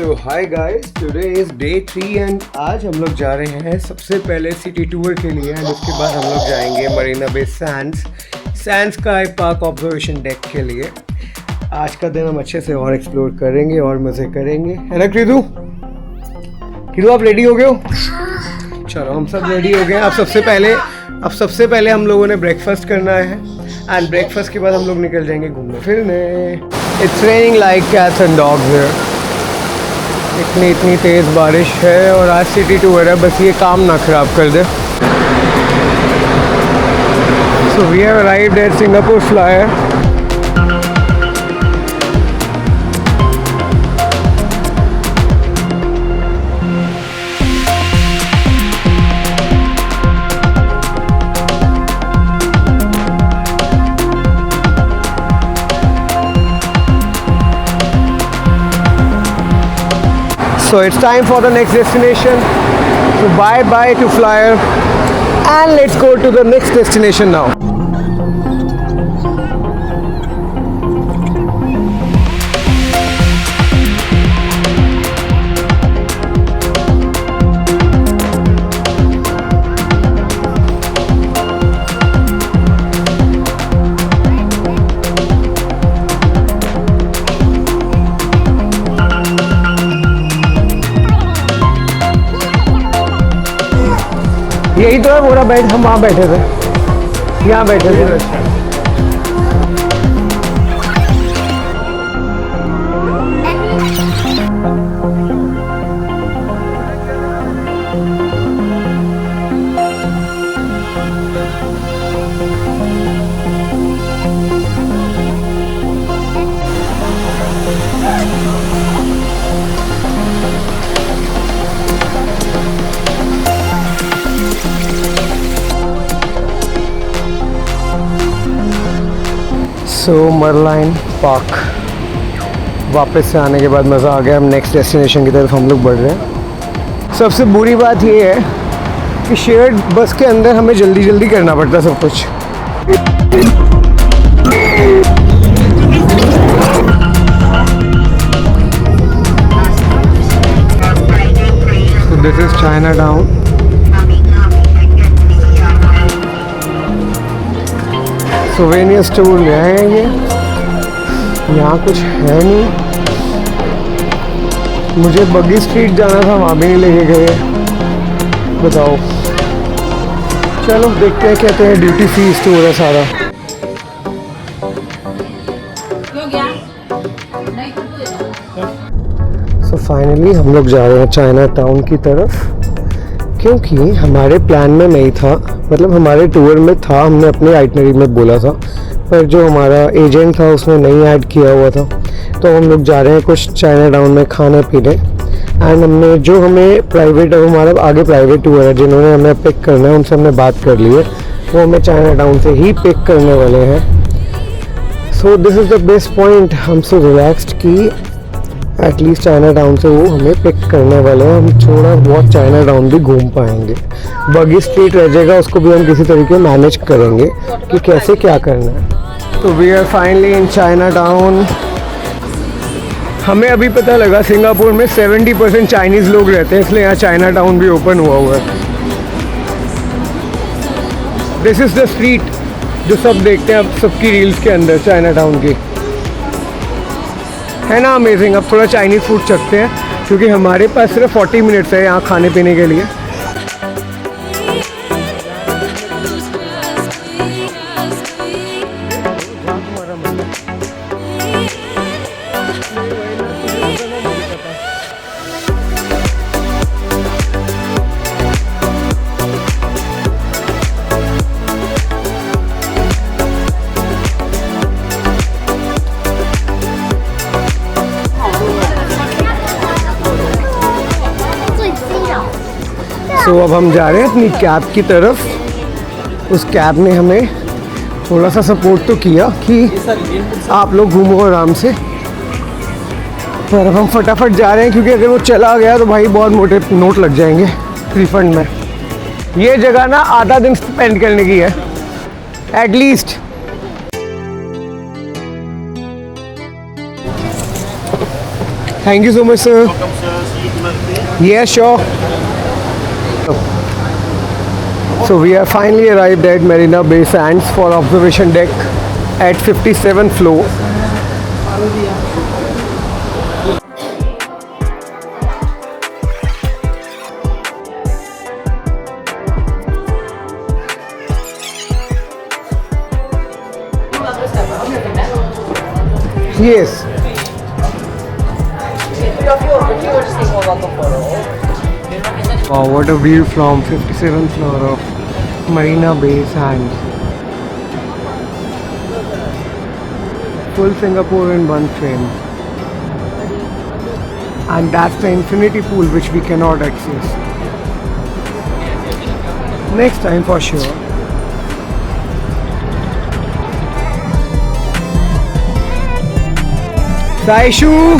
So hi guys, today is day 3 and आज हम लोग जा रहे हैं सबसे पहले सिटी टूर के लिए एंड उसके बाद हम लोग जाएंगे मरीना बे सैंड्स का एक पार्क ऑब्जर्वेशन डेक के लिए। आज का दिन हम अच्छे से और एक्सप्लोर करेंगे और मज़े करेंगे, है ना कृदु? आप रेडी हो गए हो? चलो हम सब रेडी हो गए। अब सबसे पहले हम लोगों ने ब्रेकफास्ट करना है एंड ब्रेकफास्ट के बाद हम लोग निकल जाएंगे घूमने फिरने। It's raining like cats and dogs here. इतनी तेज़ बारिश है और आज सिटी टूर है, बस ये काम ना ख़राब कर दे। So we have arrived at Singapore Flyer. So it's time for the next destination. So bye to Flyer and let's go to the next destination now. यही तो है पूरा बेड, हम वहाँ बैठे थे, यहाँ बैठे थे। सो मरलाइन पार्क वापस से आने के बाद मज़ा आ गया। हम नेक्स्ट डेस्टिनेशन की तरफ हम लोग बढ़ रहे हैं। सबसे बुरी बात ये है कि शेयर्ड बस के अंदर हमें जल्दी करना पड़ता है सब कुछ। This is China town. Souvenir store है ये, यहाँ कुछ है नहीं। मुझे बगी स्ट्रीट जाना था, वहाँ भी नहीं लेके गए। बताओ, चलो देखते हैं। कहते हैं ड्यूटी फ्री स्टोर है सारा। सो फाइनली हम लोग जा रहे हैं चाइना टाउन की तरफ, क्योंकि हमारे प्लान में नहीं था, मतलब हमारे टूर में था, हमने अपने आइटनरी में बोला था, पर जो हमारा एजेंट था उसने नहीं ऐड किया हुआ था। तो हम लोग जा रहे हैं कुछ चाइना टाउन में खाने पीने एंड हमने जो हमें प्राइवेट, हमारा आगे प्राइवेट टूर है, जिन्होंने हमें पिक करना है उनसे हमने बात कर ली है, वो हमें चाइना टाउन से ही पिक करने वाले हैं। So this is the best point. हम सो रिलैक्स्ड कि एटलीस्ट चाइना टाउन से वो हमें पिक करने वाले हैं। हम थोड़ा बहुत चाइना टाउन भी घूम पाएंगे। बगी स्ट्रीट रह जाएगा, उसको भी हम किसी तरीके मैनेज करेंगे कि कैसे क्या करना है। तो we are finally in Chinatown. हमें अभी पता लगा सिंगापुर में 70% चाइनीज़ लोग रहते हैं, इसलिए यहाँ चाइना टाउन भी ओपन हुआ है। दिस इज़ द स्ट्रीट जो सब देखते हैं अब सबकी रील्स के अंदर, चाइना टाउन की, है ना अमेजिंग। अब थोड़ा चाइनीज़ फूड चखते हैं, क्योंकि हमारे पास सिर्फ 40 मिनट्स है यहाँ खाने पीने के लिए। तो अब हम जा रहे हैं अपनी कैब की तरफ। उस कैब ने हमें थोड़ा सा सपोर्ट तो किया कि आप लोग घूमो आराम से, पर अब हम फटाफट जा रहे हैं, क्योंकि अगर वो चला गया तो भाई बहुत मोटे नोट लग जाएंगे रिफंड में। ये जगह ना आधा दिन स्पेंड करने की है at least. Thank you so much, sir. Welcome, sir. See you tonight. Yeah, sure. So we have finally arrived at Marina Bay Sands for observation deck at 57th floor. Yes. Wow, what a view from 57th floor of Marina Bay Sands. Full Singapore in one frame. And that's the infinity pool which we cannot access. Next time for sure. Saishu!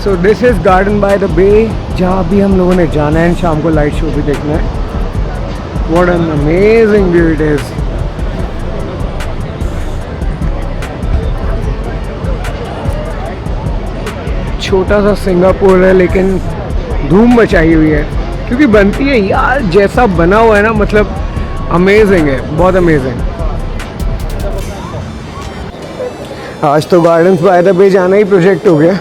So this is Garden by the Bay, जहाँ भी हम लोगों ने जाना है शाम को light show भी देखना है. What an amazing view it is. छोटा सा सिंगापुर है लेकिन धूम मचाई हुई है क्योंकि बनती है यार, जैसा बना हुआ है ना, मतलब अमेजिंग है, बहुत अमेजिंग. आज तो गार्डन्स बाय द बे जाना ही प्रोजेक्ट हो गया.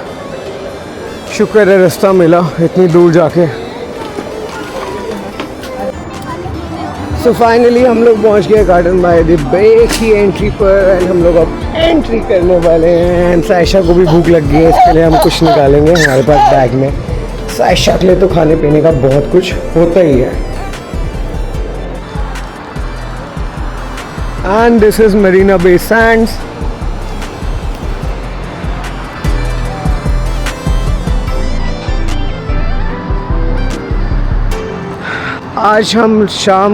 शुक्र है रास्ता मिला इतनी दूर जाके. सो फाइनली हम लोग पहुंच गए गार्डन बाय द बे की एंट्री पर एंड हम लोग अब एंट्री करने वाले हैं. एंड सायशा को भी भूख लग गई है, इसके लिए हम कुछ निकालेंगे हमारे पास बैग में. सायशा के लिए तो खाने पीने का बहुत कुछ होता ही है. And this is Marina Bay Sands. आज हम शाम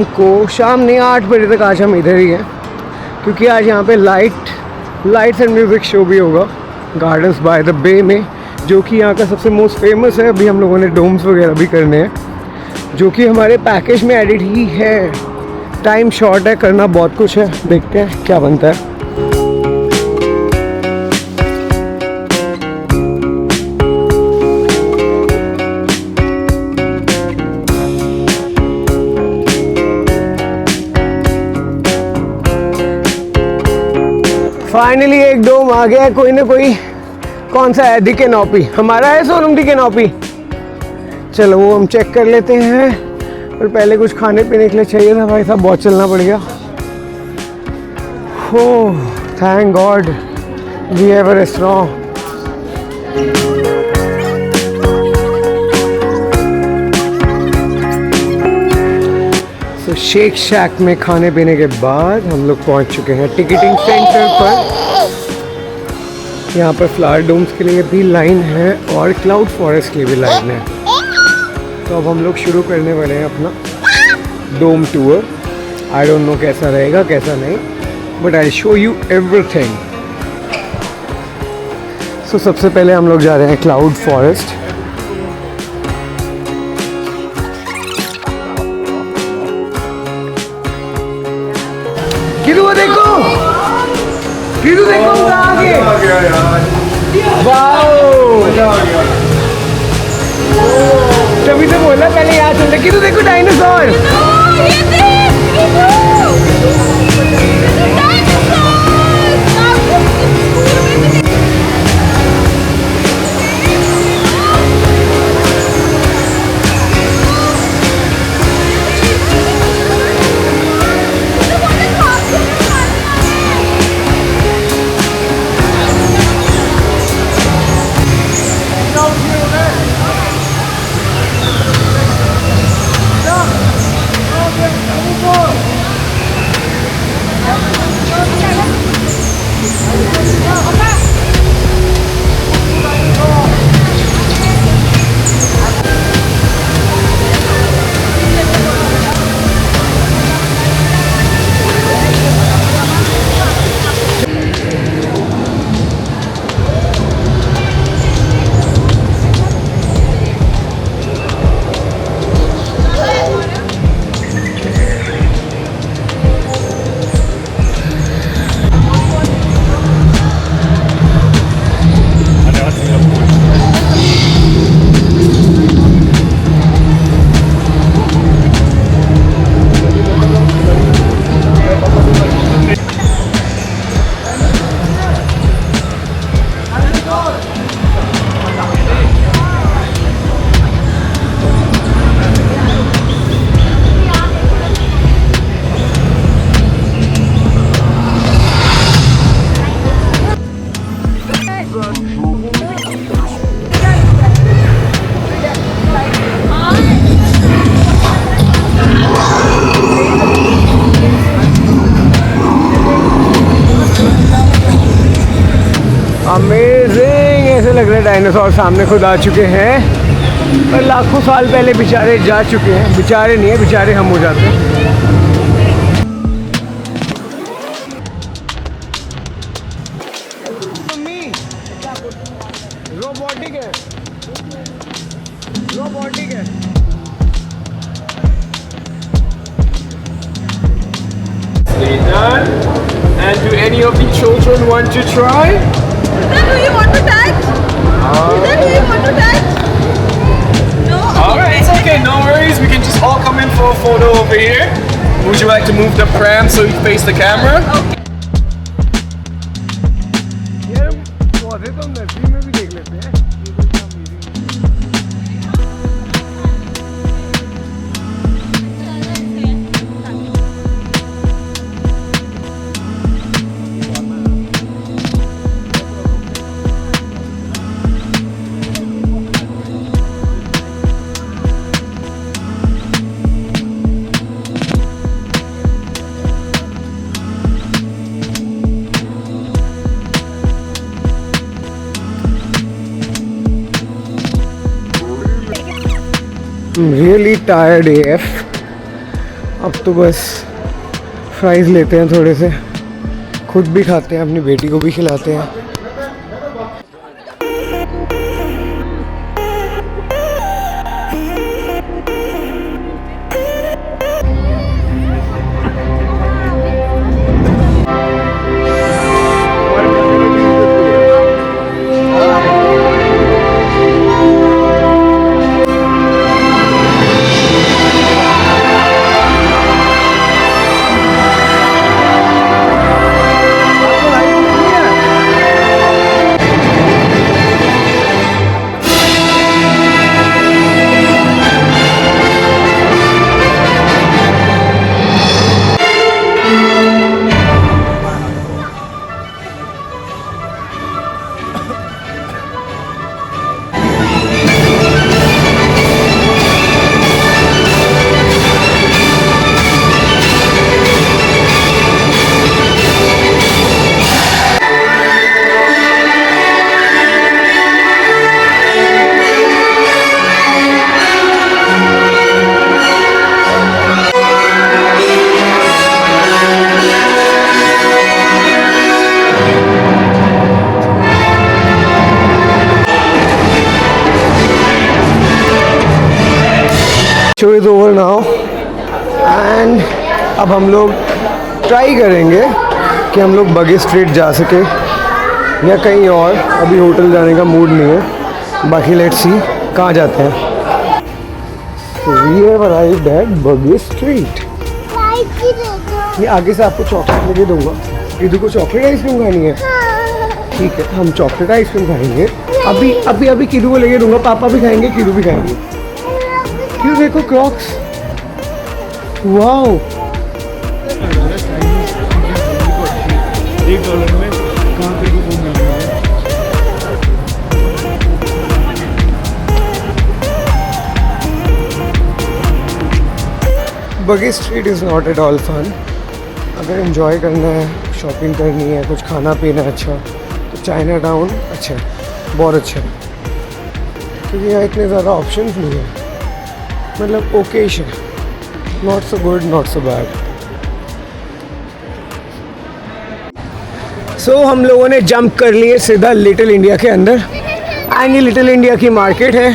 नहीं 8 बजे तक आज हम इधर ही हैं क्योंकि आज यहाँ पे लाइट्स एंड म्यूज़िक शो भी होगा गार्डन्स बाय द बे में, जो कि यहाँ का सबसे मोस्ट फेमस है. अभी हम लोगों ने डोम्स वगैरह भी करने हैं जो कि हमारे पैकेज में एडिड ही है. टाइम शॉर्ट है, करना बहुत कुछ है, देखते हैं क्या बनता है. फाइनली एक डोम आ गया, कोई ना कोई. कौन सा है? दी कैनोपी. हमारा है सोनम दी कैनोपी. चलो वो हम चेक कर लेते हैं. पर पहले कुछ खाने पीने के लिए चाहिए था भाई साहब, बहुत चलना पड़ गया. Oh thank God we have a restaurant. Shake Shack में खाने पीने के बाद हम लोग पहुंच चुके हैं टिकटिंग सेंटर पर. यहाँ पर फ्लावर डोम्स के लिए भी लाइन है और क्लाउड फॉरेस्ट के लिए भी लाइन है. तो अब हम लोग शुरू करने वाले हैं अपना dome tour. I don't know कैसा रहेगा कैसा नहीं, but I show you everything. So सबसे पहले हम लोग जा रहे हैं क्लाउड फॉरेस्ट. किधर देखो आगे. तभी तो बोला पहले यहाँ चलते. किधर देखो डायनासोर. अमेजिंग, ऐसे लग रहा है डायनासोर सामने खुद आ चुके हैं, पर लाखों साल पहले बेचारे जा चुके हैं। बेचारे नहीं है, बेचारे हम हो जाते हैं। रोबोटिक है, रोबोटिक है। Done. And do any of the children want to try? Do you want to touch? Do you want to touch? No? Alright, it's okay, no worries. We can just all come in for a photo over here. Would you like to move the pram so you face the camera? यार पौधे तो nursery में भी देख लेते हैं। Really tired AF। अब तो बस फ्राइज़ लेते हैं थोड़े से, खुद भी खाते हैं, अपनी बेटी को भी खिलाते हैं। Show is over now and अब हम लोग ट्राई करेंगे कि हम लोग बगी स्ट्रीट जा सके या कहीं और। अभी होटल जाने का मूड नहीं है, बाकी लेट्स सी कहाँ जाते हैं। वी हैव अराइव्ड एट बगी स्ट्रीट। ये आगे से आपको चॉकलेट लेके दूंगा। इधर को चॉकलेट आइसक्रीम खानी है, ठीक है, हम चॉकलेट आइसक्रीम खाएंगे। अभी अभी अभी किडू को लेके दूंगा, पापा भी खाएंगे, किडू भी खाएंगे। क्यों देखो क्रॉक्स, वाओ। $1 में कहाँ पे वो मिल रहा है। Bugis street is not at all fun. अगर एंजॉय करना है, शॉपिंग करनी है, कुछ खाना पीना अच्छा, तो चाइना टाउन अच्छा है, बहुत अच्छा है, क्योंकि यहाँ इतने ज़्यादा ऑप्शंस नहीं है। मतलब ओकेश है, not so good not so bad. So हम लोगों ने जंप कर लिए सीधा लिटिल इंडिया के अंदर, एंड ये लिटिल इंडिया की मार्केट है।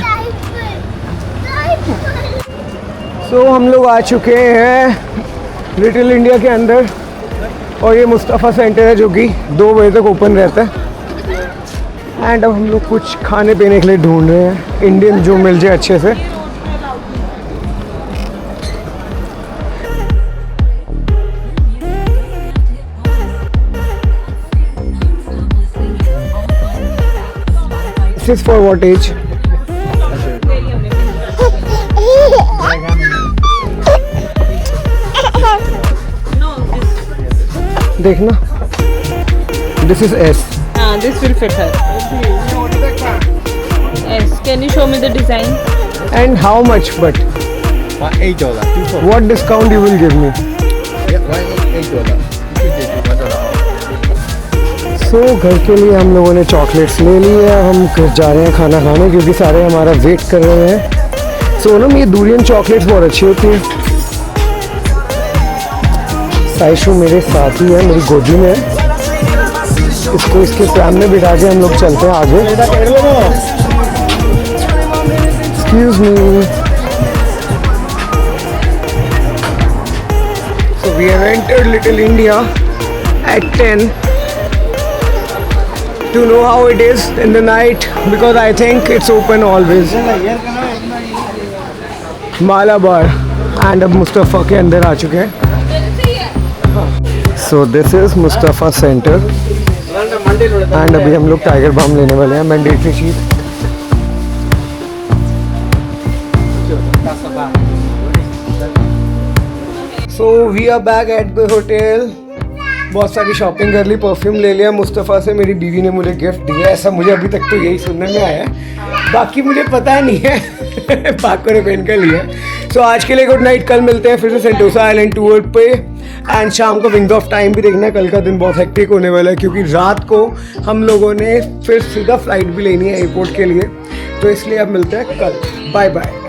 सो हम लोग आ चुके हैं लिटिल इंडिया के अंदर, और ये मुस्तफ़ा सेंटर है जो कि 2 बजे तक ओपन रहता है। एंड अब हम लोग कुछ खाने पीने के लिए ढूंढ रहे हैं, इंडियन जो मिल जाए अच्छे से। This is for what age? देखना, this is S. this will fit her. Yes. Can you show me the design? And how much? But $8. what discount you will give me? $8. सो घर के लिए हम लोगों ने चॉकलेट्स ले ली है, हम घर जा रहे हैं खाना खाने क्योंकि सारे हमारा वेट कर रहे हैं। सोनम ये डूरियन चॉकलेट्स बहुत अच्छी होती है। साइशु मेरे साथ ही है, मेरी गोदी में है। इसको इसके प्लान में बिठा के हम लोग चलते हैं आगे। Excuse me. So we have entered Little India at 10 to know how it is in the night because I think it's open always. Malabar and अब मुस्तफ़ा के अंदर आ चुके हैं। So this is Mustafa centre and अभी हम लोग टाइगर बाम लेने वाले हैं, मैंडेटरी चीज। So we are back at the hotel. बहुत सारी शॉपिंग कर ली, परफ्यूम ले लिया। मुस्तफ़ा से मेरी बीवी ने मुझे गिफ्ट दिया, ऐसा मुझे अभी तक तो यही सुनने में आया है, बाकी मुझे पता नहीं है। पाको ने पहन कर लिया। सो आज के लिए गुड नाइट, कल मिलते हैं फिर से सेंटोसा आइलैंड टूर पे। एंड शाम को विंग्स ऑफ टाइम भी देखना, कल का दिन बहुत हेक्टिक होने वाला है क्योंकि रात को हम लोगों ने फिर सीधा फ्लाइट भी लेनी है एयरपोर्ट के लिए, तो इसलिए अब मिलते हैं कल। Bye bye.